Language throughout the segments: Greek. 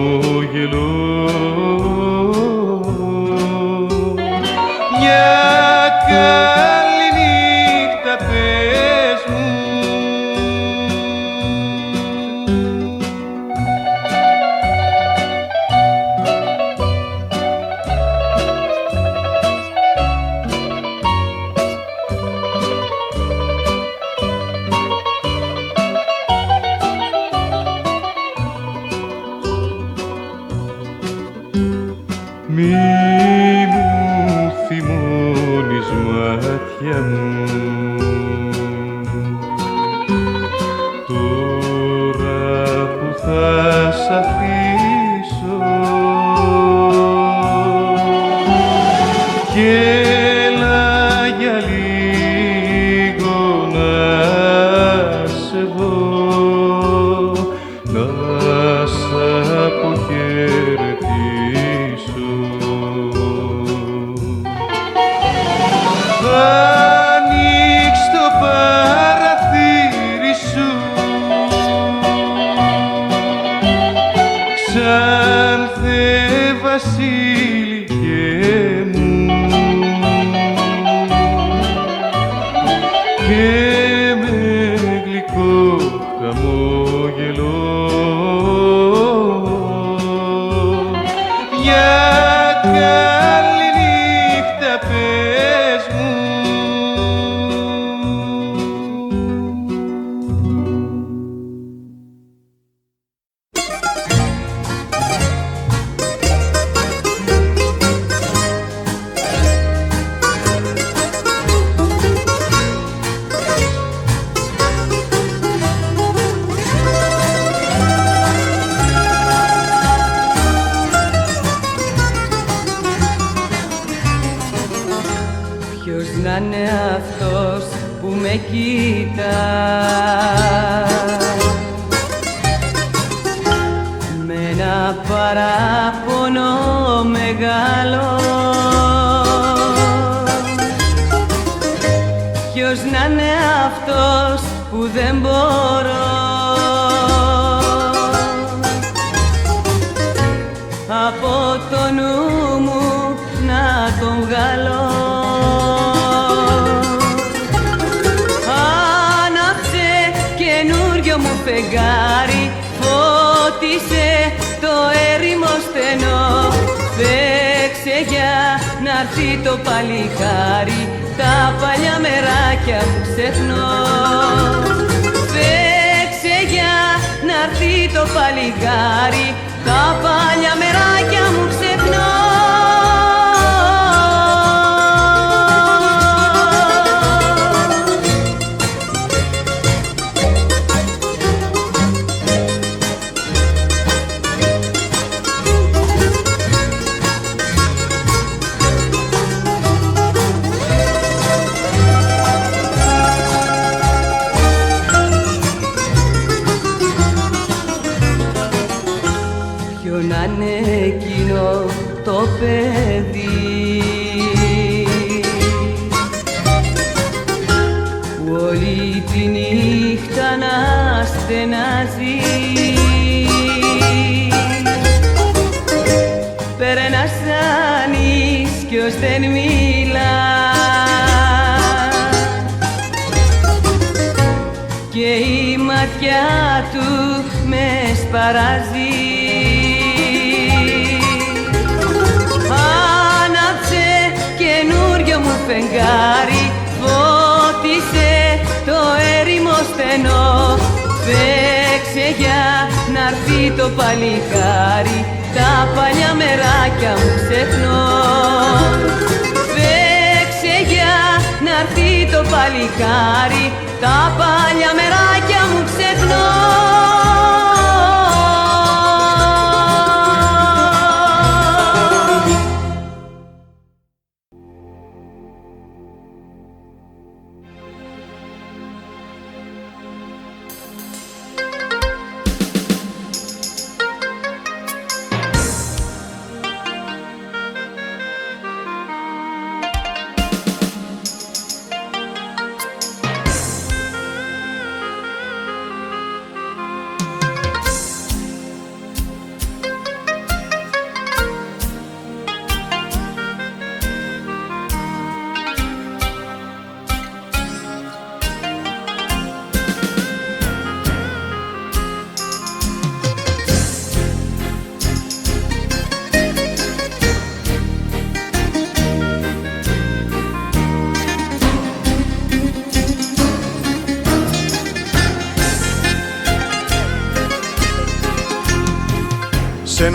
χαμόγελο. Μια καλή νύχτα πες μου. Μη μου θυμώνεις μάτια μου, τώρα που θα σ' αφήσω, κι έλα για λίγο να σε δω, να σ' αποχαιρετήσω. Ανοίξ' το παραθύρι σου, Ξάνθε βασίλικε μου, και με γλυκό χαμόγελο για καλή νύχτα πες μου. Ποιος να είναι αυτός που με κοίτα με ένα παράπονο μεγάλο? Ποιος να είναι αυτός που δεν μπορώ από το νου μου να τον βγάλω? Φεγγάρι, φώτισε το έρημο στενό. Παίξε για να'ρθεί το παλικάρι, τα παλιά μεράκια που ξεχνώ. Παίξε για να'ρθεί το παλικάρι, τα παλιά μεράκια μου ξεχνώ. Να είναι εκείνο το παιδί που όλη τη νύχτα να στενάζει, περνάς ανίσκιος δεν μιλά και η ματιά του με σπαράζει. Φεγγάρι, φώτισε το έρημο στενό. Παίξε για να'ρθεί το παλικάρι, τα παλιά μεράκια μου ξεχνώ. Παίξε για να'ρθεί το παλικάρι, τα παλιά μεράκια μου ξεχνώ.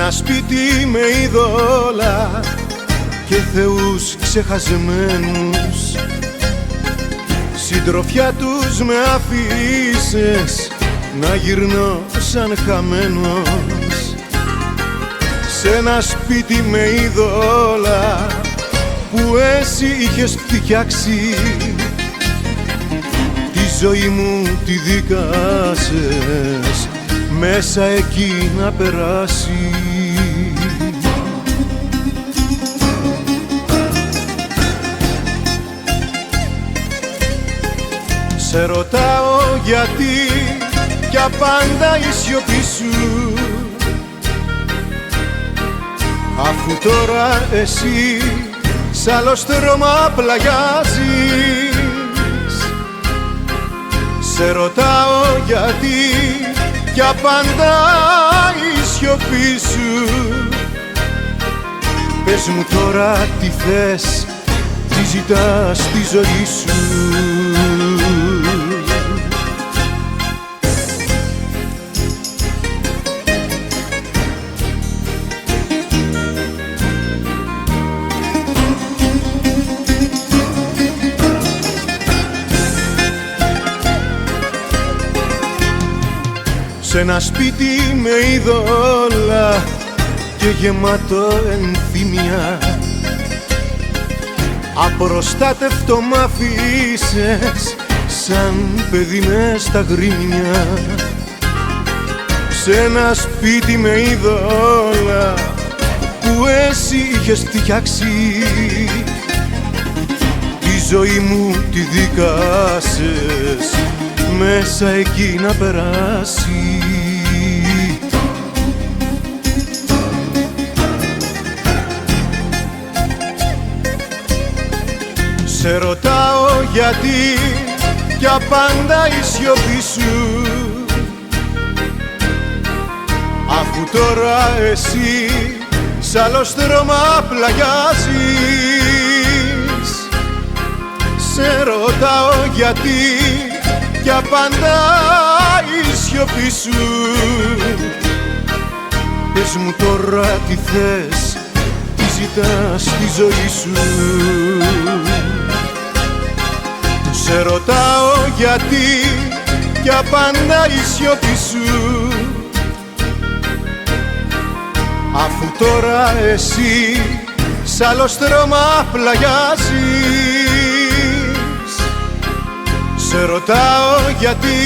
ένα σπίτι με είδωλα και θεούς ξεχασμένους, συντροφιά τους με αφήσες να γυρνώ σαν χαμένος. Σ' ένα σπίτι με είδωλα που εσύ είχες φτιάξει, τη ζωή μου τη δίκασες μέσα εκεί να περάσει. Σε ρωτάω γιατί κι απάντα η σιωπή σου, αφού τώρα εσύ σ' άλλο στρώμα πλαγιάζεις. Σε ρωτάω γιατί κι απάντα η σιωπή σου. Πες μου τώρα τι θες, τι ζητάς στη ζωή σου. Σ' ένα σπίτι με είδωλα και γεμάτο ενθύμια, απροστάτευτο μ' αφήσες σαν παιδί μες στα γκρίνια. Σ' ένα σπίτι με είδωλα που εσύ είχες φτιάξει, τη ζωή μου τη δίκασες μέσα εκεί να περάσει. Σε ρωτάω γιατί κι απάντα η σιωπή σου, αφού τώρα εσύ σ' άλλο στρώμα πλαγιάζεις. Σε ρωτάω γιατί κι απάντα η σιωπή σου. Πες μου τώρα τι θες, τι ζητάς στη ζωή σου. Σε ρωτάω γιατί κι απάντα η σιωπή σου, αφού τώρα εσύ σ' άλλο στρώμα πλαγιάζεις. Σε ρωτάω γιατί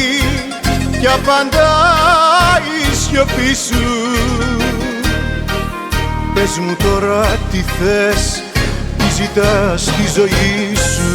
κι απάντα η σιωπή σου. Πες μου τώρα τι θες, τι ζητάς στη ζωή σου.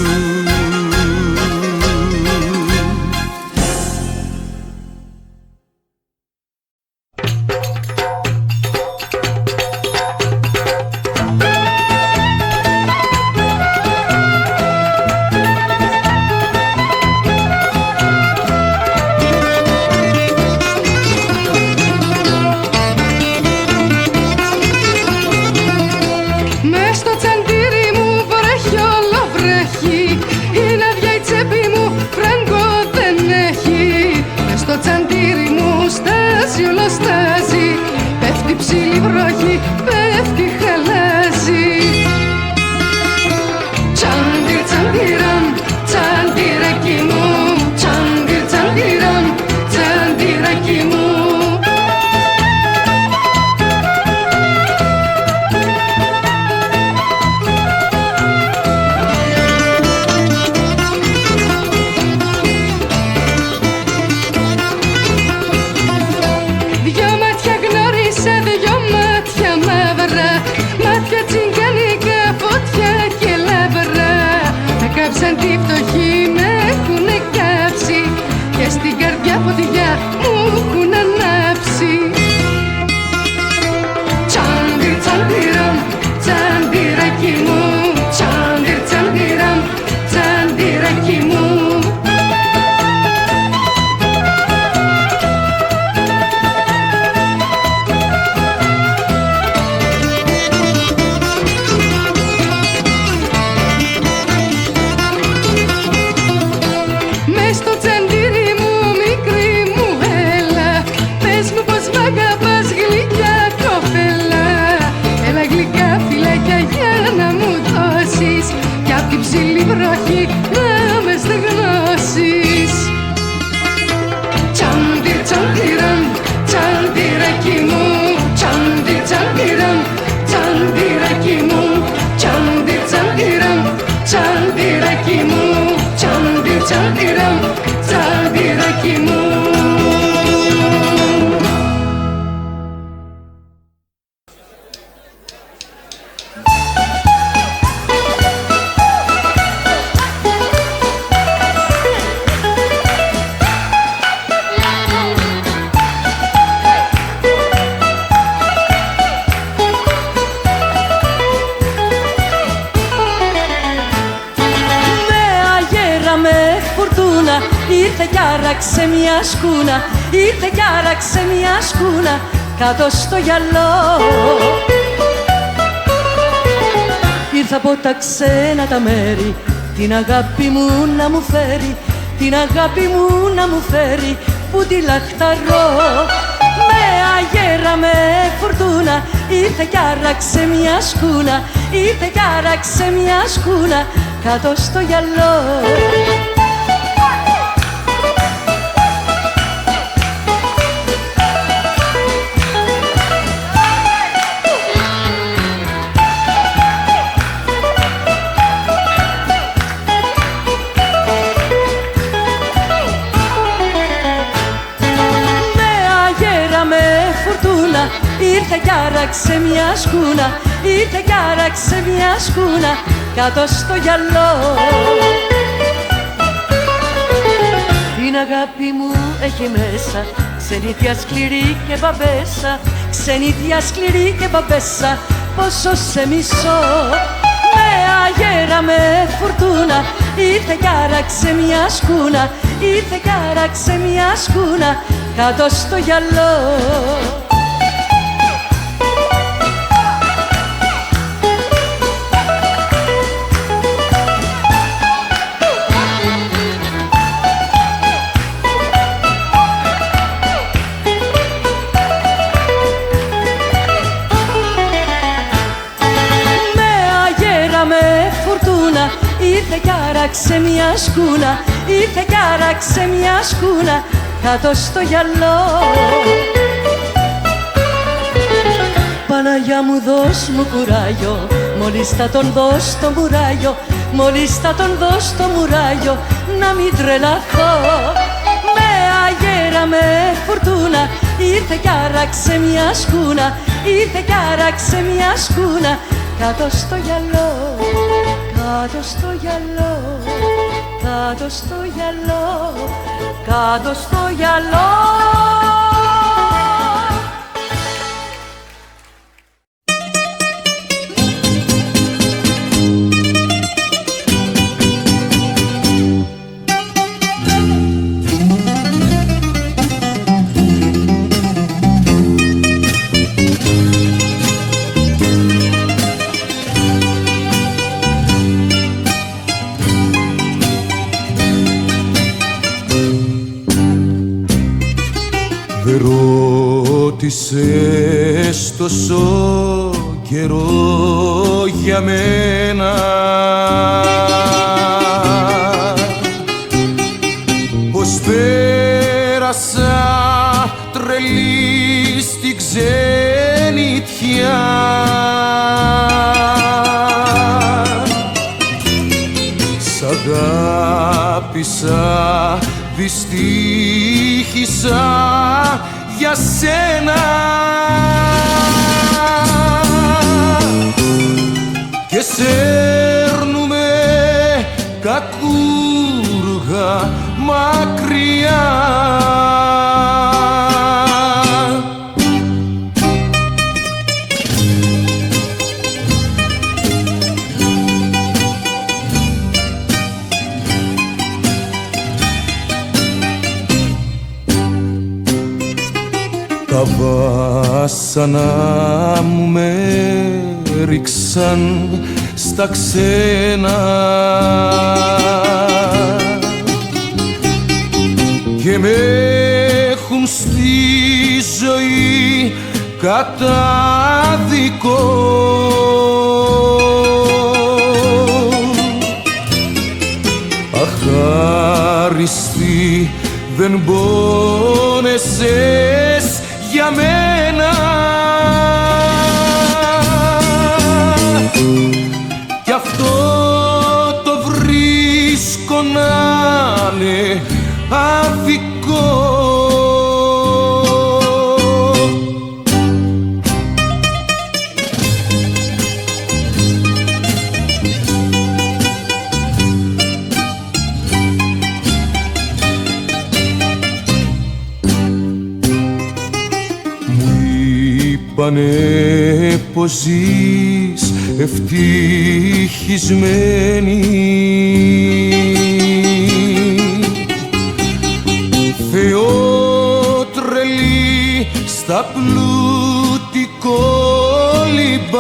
Δυο μάτια γνώρισε, δυο μάτια με τσαντιράκι μου, τσάντι τσαντιραμ, τσαντιράκι μου, τσάντι τσαντιραμ, τσαντιράκι μου. Ήρθε κι άραξε μια σκούνα, ήρθε κι άραξε μια σκούνα κάτω στο γυαλό. Ήρθα από τα ξένα τα μέρη, την αγάπη μου να μου φέρει, την αγάπη μου να μου φέρει που τη λαχταρώ. Με αγέρα με φουρτούνα, ήρθε κι άραξε μια σκούνα, ήρθε κι άραξε μια σκούνα κάτω στο γυαλό. Ήρθε κι άραξε μια σκούνα, ήρθε κι άραξε μια σκούνα κάτω στο γυαλό. Την αγάπη μου έχει μέσα ξενιτιά σκληρή και μπαμπέσα, ξενιτιά σκληρή και μπαμπέσα, πόσο σε μισώ. Με αγέρα με φουρτούνα, ήρθε κι άραξε μια σκούνα, ήρθε κι άραξε μια σκούνα κάτω στο γυαλό. Ήρθε κι άραξε μια σκούνα, ήρθε κι άραξε μια σκούνα κάτω στο γυαλό. Παναγιά μου δώσ' μου κουράγιο, μόλις θα τον δώσ' το μουράγιο, μόλις θα τον δώσ' το μουράγιο να μην τρελαθώ. Με αγέρα με φουρτούνα, ήρθε κι άραξε μια σκούνα, ήρθε κι άραξε μια σκούνα κάτω στο γυαλό. Κάτω στο γυαλό, κάτω στο γυαλό, κάτω στο γυαλό. Ρώτησες τόσο καιρό για μένα, πως πέρασα τρελή στη ξενιτιά. Σ' αγάπησα, δυστύχησα για σένα και σέρνουμε κακούργα μακριά. Τα βάσανα μου με ρίξαν στα ξένα και με έχουν στη ζωή κατάδικο. Αχάριστη, δεν πόνεσες για μένα. αδικό. Είπανε πως ζεις ευτυχισμένη, θεότρελη στα πλούτη κολυμπάς,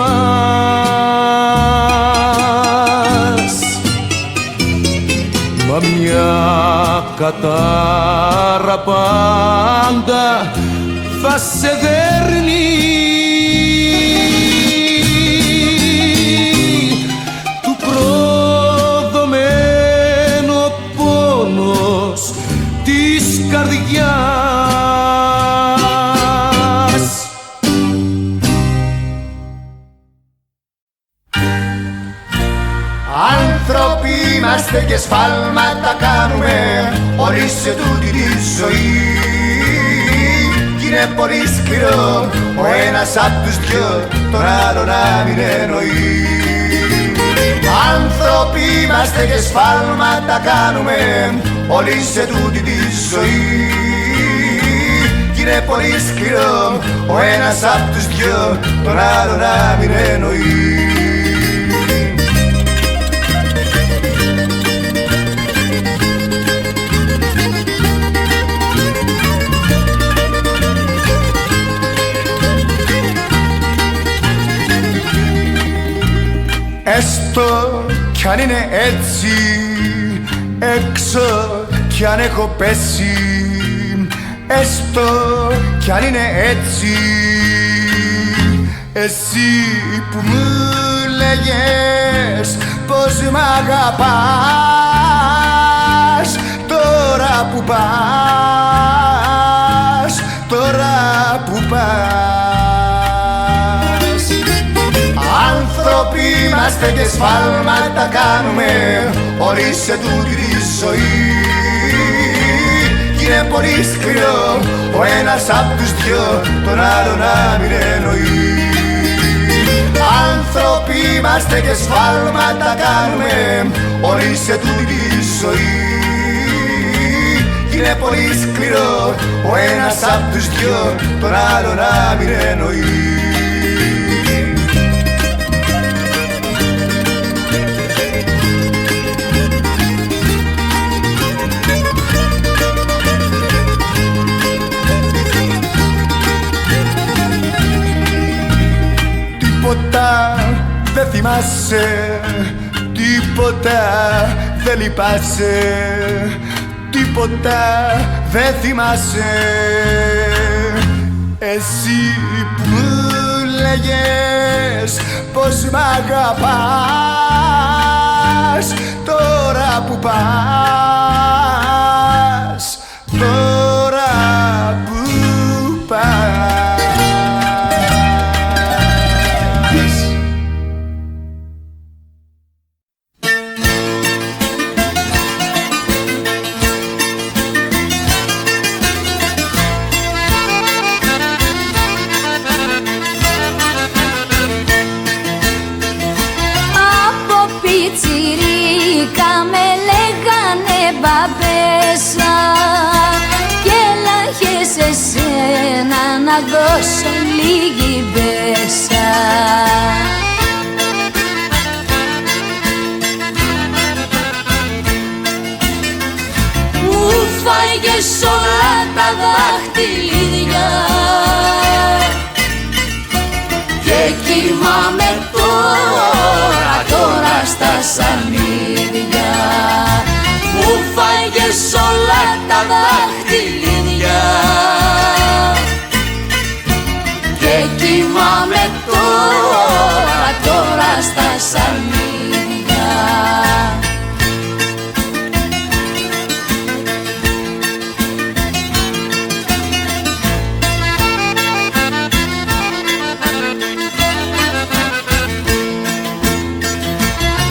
μα μια κατάρα πάντα θα σε δέρνει. Του προδομένο πόνος της καρδιάς. Άνθρωποι είμαστε και σφάλματα κάνουμε, ορίστε τούτη τη ζωή. Είναι πολύ σκληρό ο ένας απ' τους δυο τον άλλο να μην εννοεί. Άνθρωποι είμαστε και σφάλματα κάνουμε, όλοι σε τούτη τη ζωή. Είναι πολύ σκληρό ο ένας απ' τους δυο τον άλλο να μην εννοεί. Έστω κι αν είναι έτσι, έξω κι αν έχω πέσει, έστω κι αν είναι έτσι, εσύ που μου λέγες πως μ' αγαπάς, τώρα που πας, τώρα που πας. Άνθρωποι είμαστε και σφάλματα κάνουμε, όλοι σε τούτη τη ζωή. Κι είναι πολύ σκληρό ο ένας απ' τους δυο τον άλλο να μην εννοεί. Άνθρωποι είμαστε και σφάλματα κάνουμε, όλοι σε τούτη τη ζωή. Κι είναι πολύ σκληρό ο ένας απ' τους δυο τον άλλο να μην εννοεί. Τίποτα δεν θυμάσαι, τίποτα δεν λυπάσαι, τίποτα δεν θυμάσαι. Εσύ που μου λέγες πως μ' αγαπάς, τώρα που πας, τώρα που πας. Μπαμπέσα και έλαχες εσένα να δώσω λίγη μπέσα. Μου φάγες όλα τα δάχτυλίδια και κοιμάμαι τώρα στα σανίδια. Μου φάγες όλα τα δάχτυλίδια και κοιμάμαι τώρα στα σανίδια.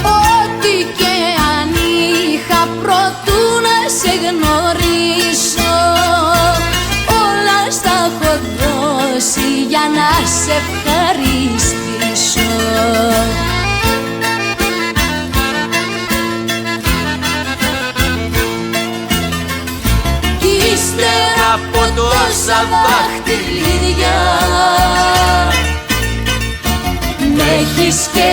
Ό,τι και αν είχα προτού να σε γνωρίσω, τόσα δάχτυλίδια. Μ' έχεις και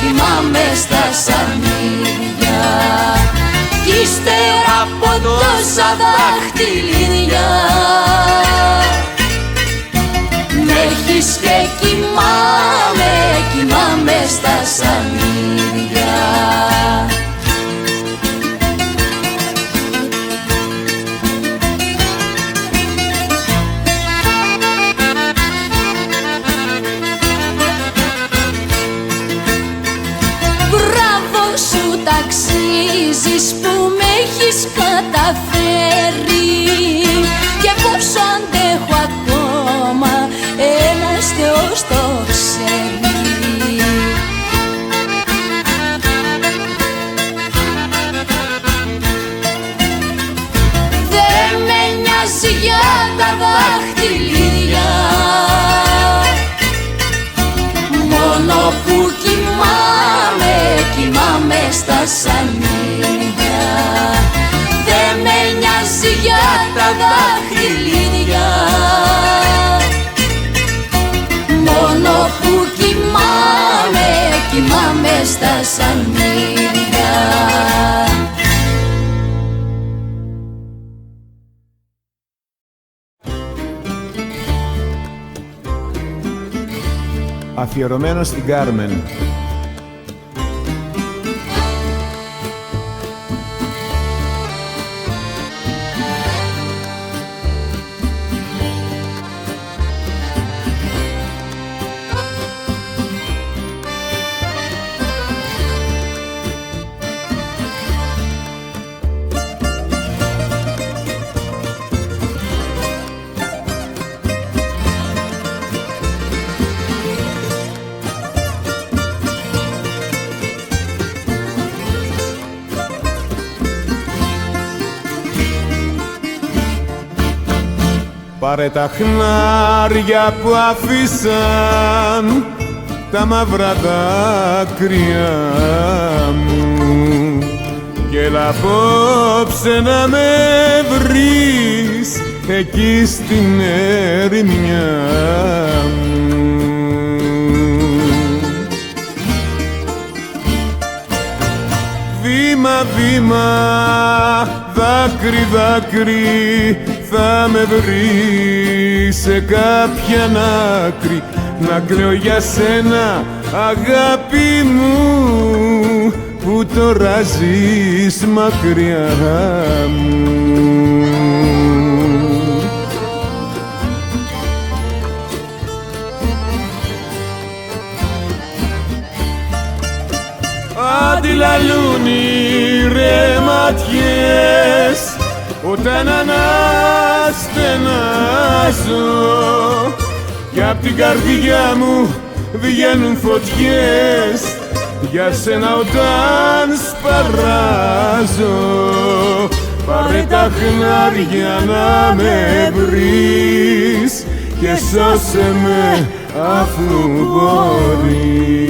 κοιμάμαι στα σανίδια. Κι ύστερα από τόσα δάχτυλίδια μ' έχεις και κοιμάμαι στα σανίδια. Ταξίζεις που με έχεις καταφέρει και πόσο αντέχω ακόμα ένας Θεός το ξέρει. Δεν με νοιάζει για τα δάχτυλίδια, μόνο που κοιμάμαι στα σανίδια. Δεν με νοιάζει για τα δάχτυλίδια, μόνο που κοιμάμαι στα σανίδια. Αφιερωμένο στην Κάρμεν. Πάρε τα χνάρια που αφήσαν τα μαύρα δάκρυα μου και έλα απόψε να με βρεις εκεί στην ερημιά μου. Βήμα, βήμα, δάκρυ, δάκρυ, θα με βρει σε κάποια άκρη να κλαίω για σένα, αγάπη μου, που τώρα ζεις μακριά μου. Αντιλαλούν οι ρε ματιές όταν αναστενάζω κι απ' την καρδιά μου βγαίνουν φωτιές για σένα όταν σπαράζω. Πάρε τα χνάρια να με βρεις και σώσε με αφού μπορείς.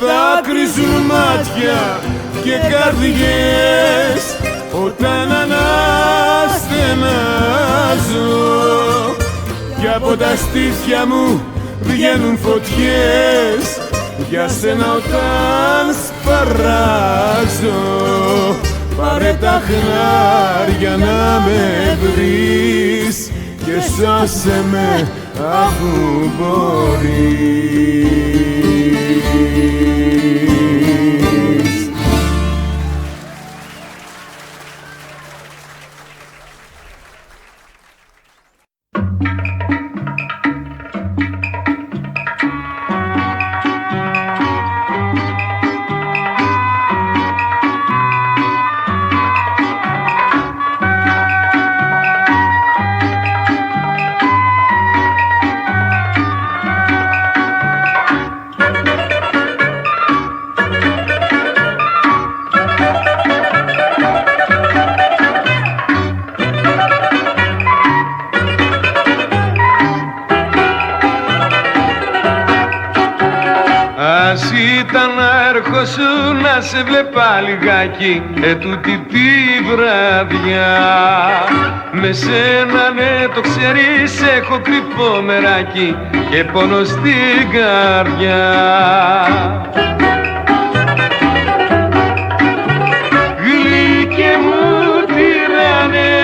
Δάκρυζουν μάτια και καρδιές όταν αναστενάζω κι από τα στήθια μου βγαίνουν φωτιές για σένα όταν σπαράζω. Πάρε τα χνάρια να με βρεις και σώσε με αφού μπορείς. λόγο σου να σε βλέπα λιγάκι ετούτη τη βραδιά. Με σένα ναι το ξέρεις έχω κρυφό μεράκι και πόνο στην καρδιά. Γλυκέ μου τυραννέ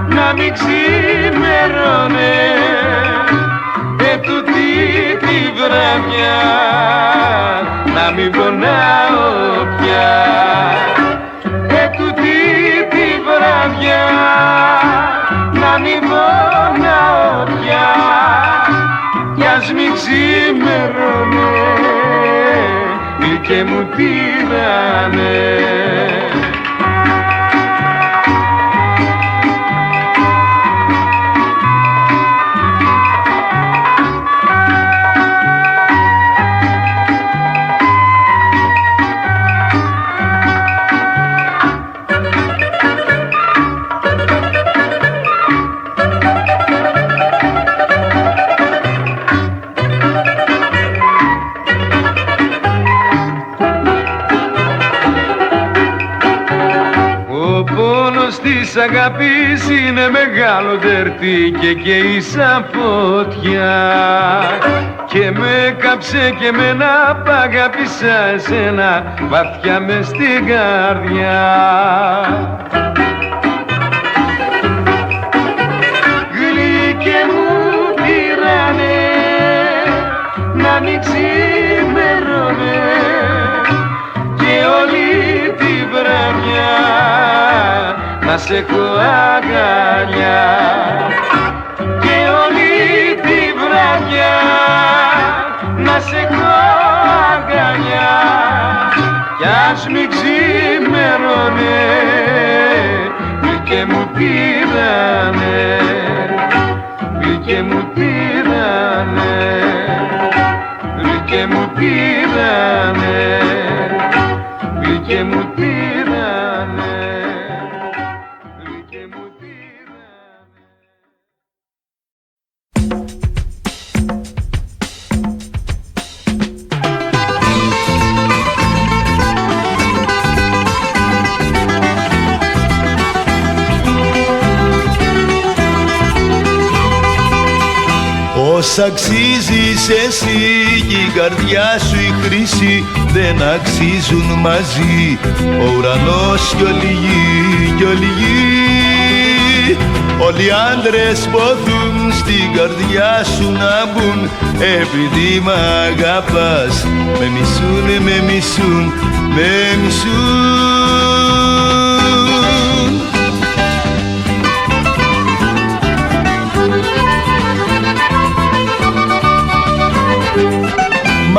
να μην ξημερώνε ετούτη τη βραδιά να μην πονάω πια. Ετούτη τη βραδιά να μην πονάω πια κι ας μην ξημερώνε γλυκέ μου τυραννέ. Της αγάπης είναι μεγάλο τερτί και καίει σαν φωτιά και με κάψε και εμένα π' αγάπησα εσένα βαθιά μες στην καρδιά. Γλυκέ μου τυραννέ να μην ξημερώνε και όλη τη βραδιά να σ' έχω αγκαλιά και όλη τη βραδιά να σ' έχω αγκαλιά κι ας μην ξημερώνε γλυκέ μου τυραννέ, γλυκέ μου τυραννέ, γλυκέ μου τυραννέ, γλυκέ μου τυραννέ. Όσα αξίζεις εσύ κι η καρδιά σου η χρήση δεν αξίζουν μαζί ο ουρανός κι όλη η γη, κι όλη η γη. Όλοι οι άντρες ποθούν στην καρδιά σου να μπουν επειδή μ' αγαπάς. Με μισούν, με μισούν, με μισούν.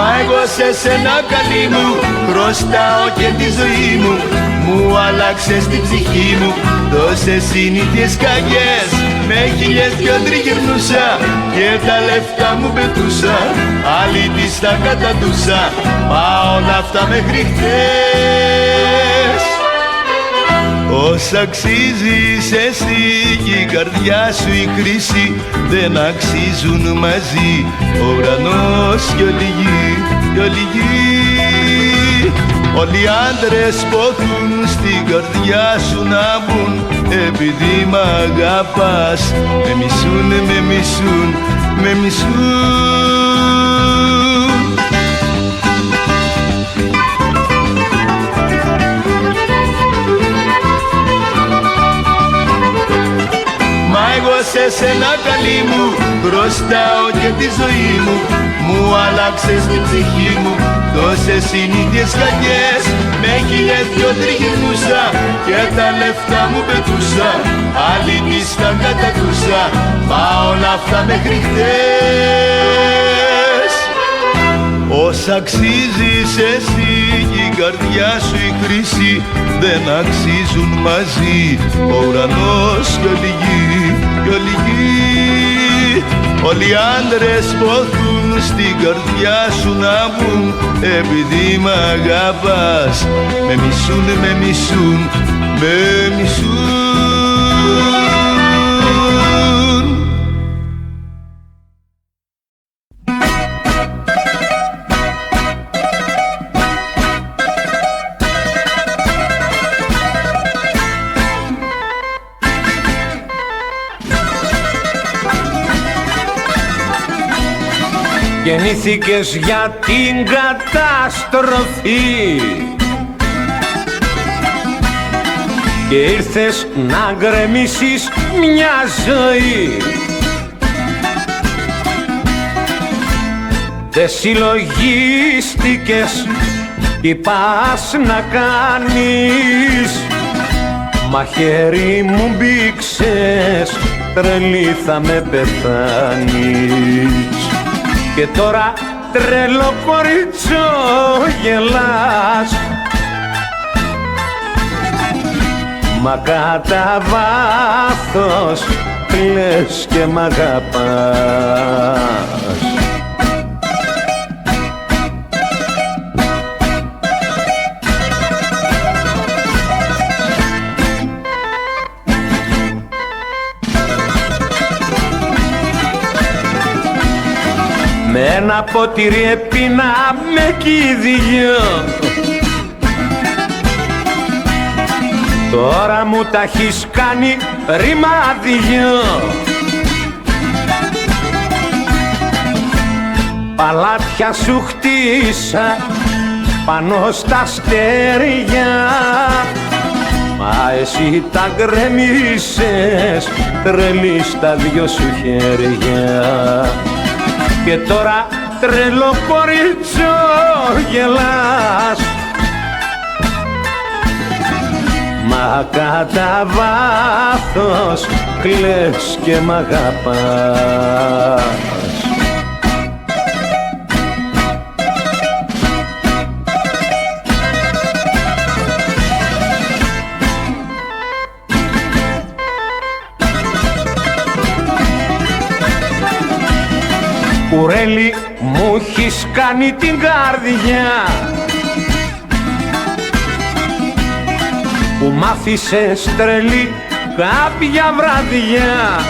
Μα εγώ σε σένα καλή μου χρωστάω και τη ζωή μου. Μου άλλαξες την ψυχή μου τόσες συνήθειες κακές. Με χίλιες δυο τριγυρνούσα και τα λεφτά μου πετούσα. Άλλη της τα καταντούσα, μα όλα αυτά μέχρι χτες. Όσα αξίζεις εσύ κι η καρδιά σου η χρήση δεν αξίζουν μαζί ο ουρανός κι όλη η γη, κι όλη η γη. Όλοι οι άντρες ποθούν στην καρδιά σου να μπουν επειδή μ' αγαπάς. Με μισούν, με μισούν, με μισούν. Σε σένα καλή μου χρωστάω και τη ζωή μου. Μου άλλαξες την ψυχή μου τόσες συνήθειες κακές. Με χίλιες δυο τριγυρνούσα και τα λεφτά μου πετούσα. Άλλη της τα κατατούσα, μα όλα αυτά μέχρι χτες. Όσα αξίζεις εσύ κι η καρδιά σου η χρήση δεν αξίζουν μαζί ο ουρανός κι όλη η γη, κι όλη η γη. Όλοι οι άντρες ποθούν στην καρδιά σου να μπουν επειδή μ' αγαπάς. Με μισούν, με μισούν, με μισούν. γεννήθηκες για την καταστροφή και ήρθες να γκρεμίσεις μια ζωή. Δε συλλογίστηκες τι πας να κάνεις, μαχαίρι μου μπήξες, τρελή θα με πεθάνεις. Και τώρα τρελό κορίτσο γελάς, μα κατά βάθος κλαις και μ' αγαπάς. Με ένα ποτήρι έπινα με κηδείο, τώρα μου τα έχεις κάνει ρημάδιο. Παλάτια σου χτίσα πάνω στα αστέρια, μα εσύ τα γκρεμίσες τρελή στα δυο σου χέρια. Και τώρα τρελό κορίτσο γελάς, μα κατά βάθος κλαις και μ' αγαπάς. Κουρέλι μου έχεις κάνει την καρδιά, που μ' άφησες τρελή κάποια βραδιά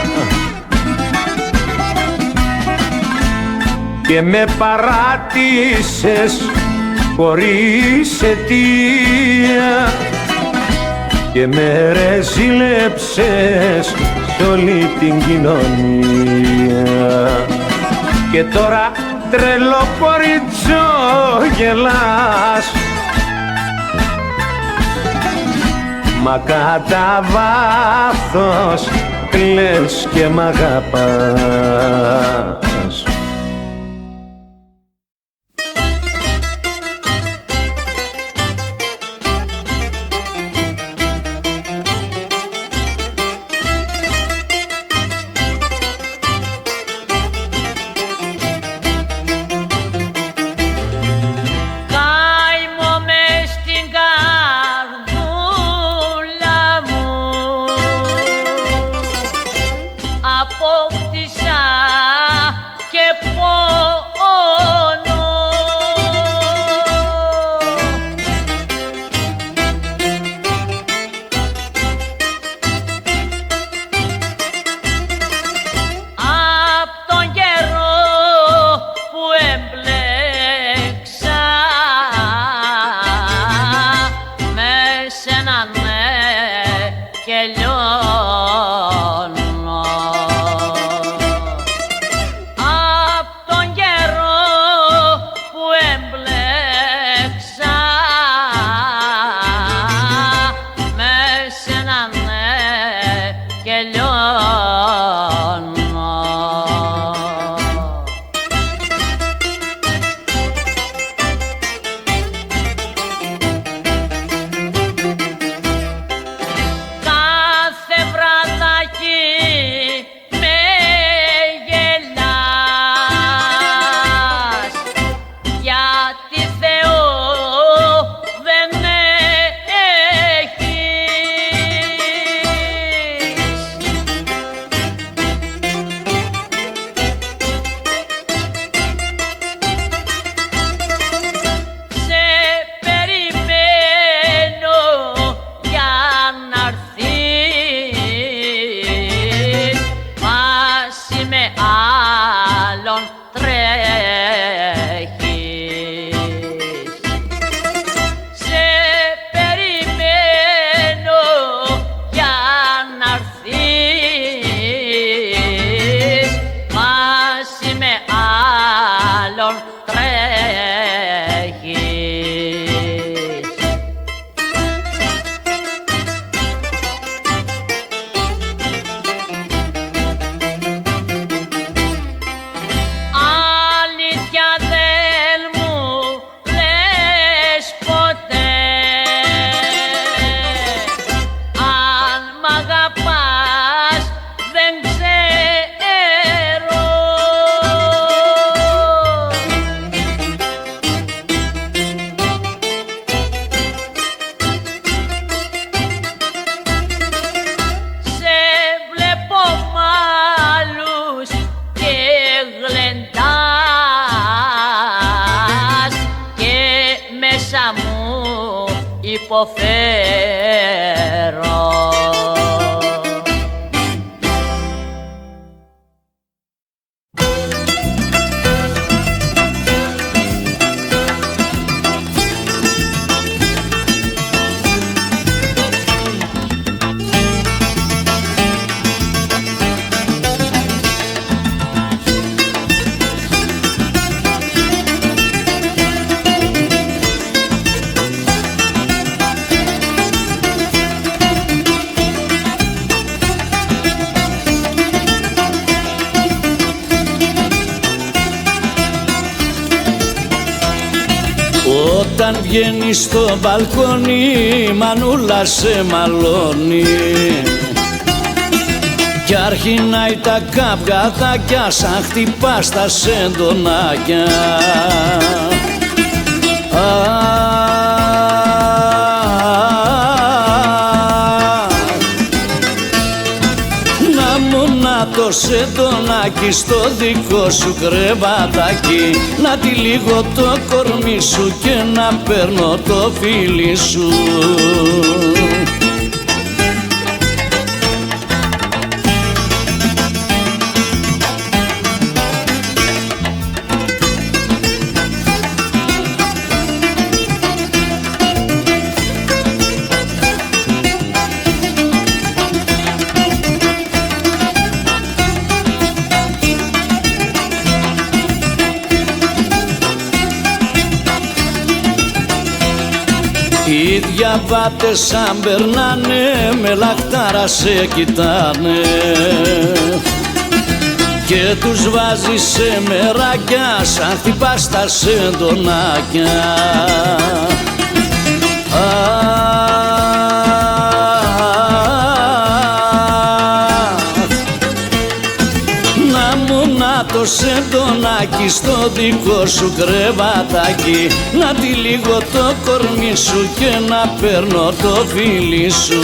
και με παράτησες χωρίς αιτία και με ρεζίλεψες σ' όλη την κοινωνία. Και τώρα τρελό κορίτσο γελάς, μα κατά βάθος κλαις και μ' αγαπάς. αγαπάς δεν ξέρω. Σε βλέπω μάλους και γλεντάς και μέσα μου υποφέρω. Όταν βγαίνεις στο μπαλκόνι η μανούλα σε μαλώνει κι αρχινάει τα καυγαδάκια σαν χτυπάς τα σεντονάκια. Το σεντονάκι στο δικό σου κρεβατάκι, να τυλίγω το κορμί σου και να παίρνω το φίλι σου. Οι διαβάτες σαν περνάνε με λαχτάρα σε κοιτάνε και τους βάζεις σε μεράκια σαν χτυπάς τα σεντονάκια. Το σεντονάκι στο δικό σου κρεβατάκι, να τυλίγω το κορμί σου και να παίρνω το φίλι σου.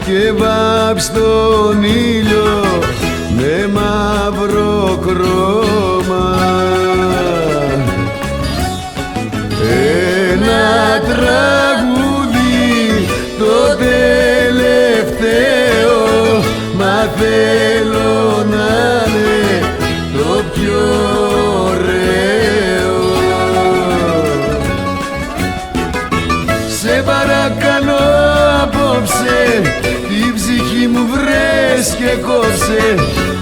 και βάψ' τον ήλιο με μαύρο χρώμα. Ένα τραγούδι το τελευταίο, μα θέλω να είναι το πιο ωραίο. Σε παρακαλώ απόψε, την ψυχή μου βρες και κόψε,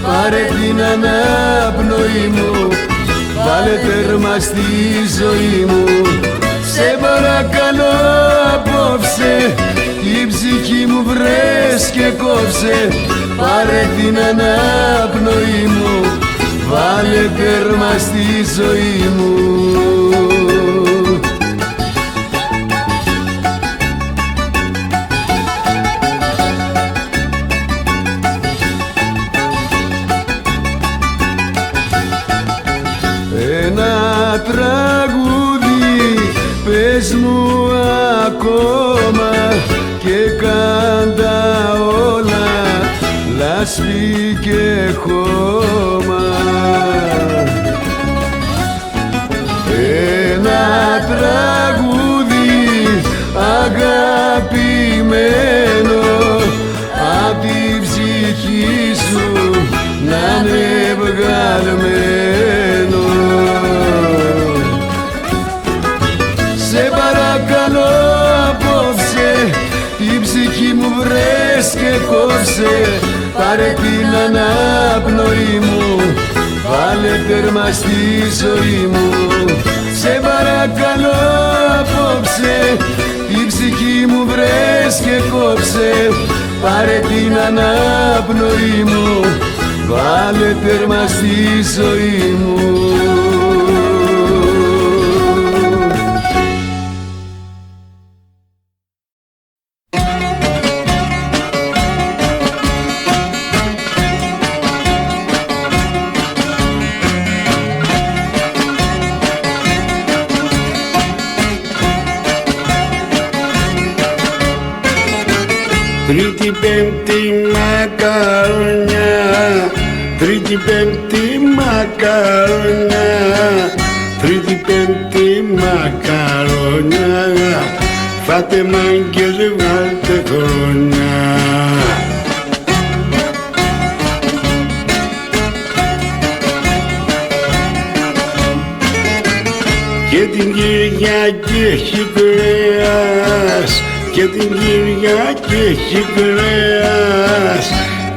πάρε την αναπνοή μου, βάλε τέρμα στη ζωή μου. Σε παρακαλώ απόψε, την ψυχή μου βρες και κόψε, πάρε την αναπνοή μου, βάλε τέρμα στη ζωή μου. ακόμα και κάντα όλα λάσπη και χώμα. Ένα τραγούδι αγαπημένο απ' τη ψυχή σου να είναι βγαλμένο. Σε παρακαλώ απόψε την ψυχή μου βρες και κόψε, πάρε την αναπνοή μου, βάλε τέρμα στη ζωή μου. Σε παρακαλώ απόψε την ψυχή μου βρες και κόψε, πάρε την αναπνοή μου, βάλε τέρμα στη ζωή μου. Τρίτη πέμπτη μακαρόνια, τρίτη πέμπτη μακαρόνια, τρίτη πέμπτη μακαρόνια, φάτε μάγκες βγάλτε χρόνια. Και την Κυριακή έχει κρέας, και την Κυριακή έχει κρέας,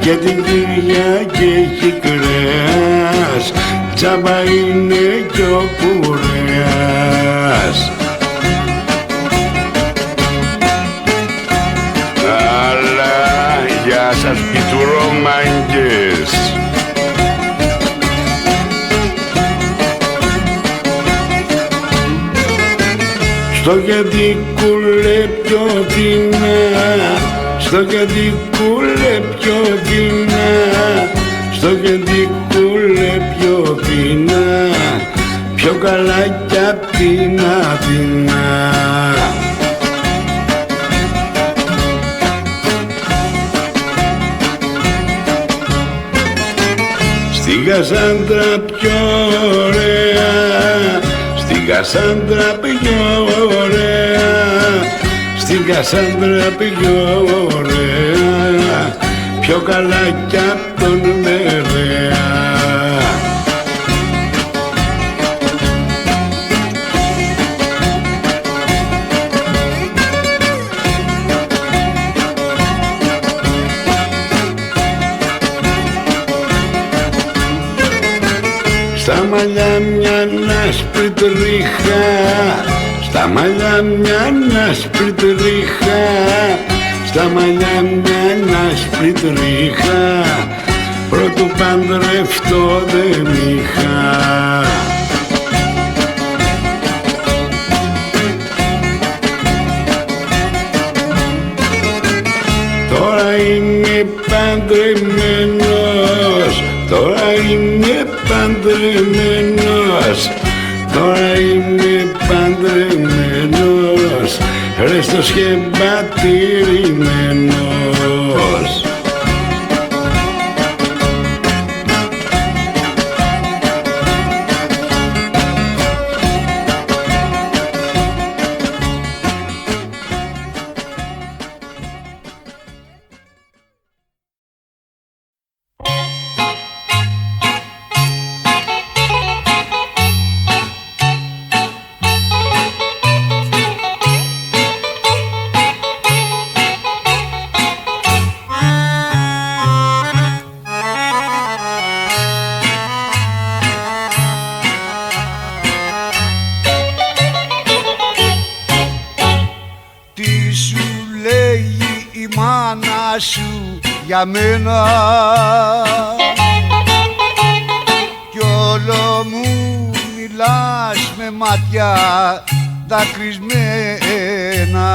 και την Κυριακή έχει κρέας, τζάμπα είναι κι ο κουρέας. Αλλά γεια σας πιτουρόμαγκες. Στο γιατικούλε πιο δεινά, στο γιατικούλε πιο δεινά, στο γιατικούλε πιο δεινά, πιο καλά κι απ' την Αθηνά. Στη Κασάνδρα πιο ωραία, στην Κασάνδρα πιο ωραία, στην Κασάνδρα πιο ωραία, πιο καλά κι απ' τον Μερέα. Στα μαλλιά μια άσπρη τρίχα, στα μαλλιά μια άσπρη τρίχα, στα μαλλιά μια άσπρη τρίχα, πρώτου παντρευτώ δεν είχα. Τώρα είμαι παντρεμένος, τώρα είμαι παντρεμένος, τώρα είμαι παντρεμένος, ρέστος και πατηρημένος. Για μένα κι όλο μου μιλάς με μάτια δακρυσμένα.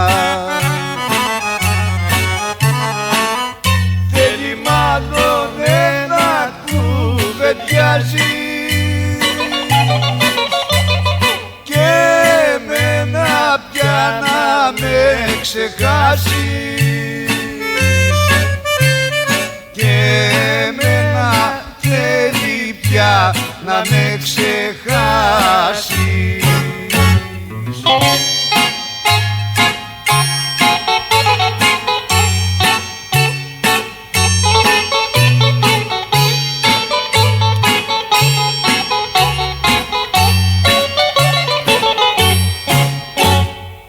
Θέλει μάλλον ένα κουβεντιάζεις και εμένα πια να με ξεχάσεις και εμένα θέλει πια να με ξεχάσεις.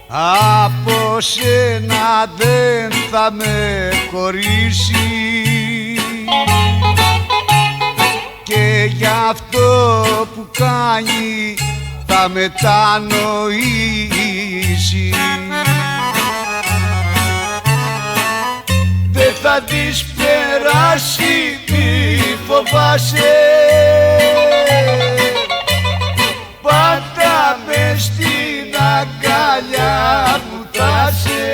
Από σένα δεν θα με χωρίσει και γι' αυτό που κάνει θα μετανοήσει. Δεν θα της περάσει, μη φοβάσαι, πάντα μες στην αγκαλιά μου θα σε,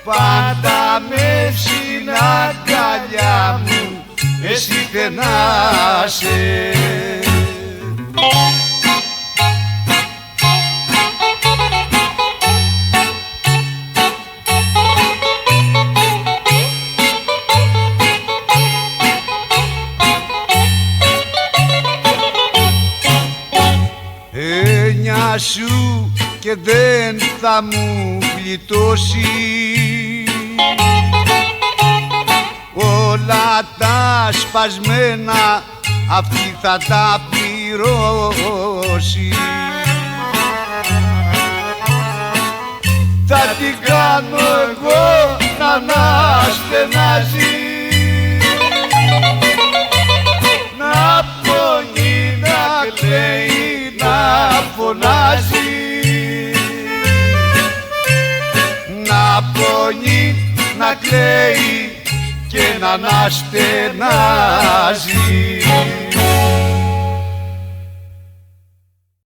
πάντα μες στην αγκαλιά μου εσύ θενάσαι. Έννοια σου και δεν θα μου γλιτώσει, όλα τα σπασμένα αυτή θα τα πληρώσει. Θα την κάνω εγώ να αναστενάζει, να πονεί, να κλαίει, να φωνάζει, να πονεί, να κλαίει και να αναστενάζει.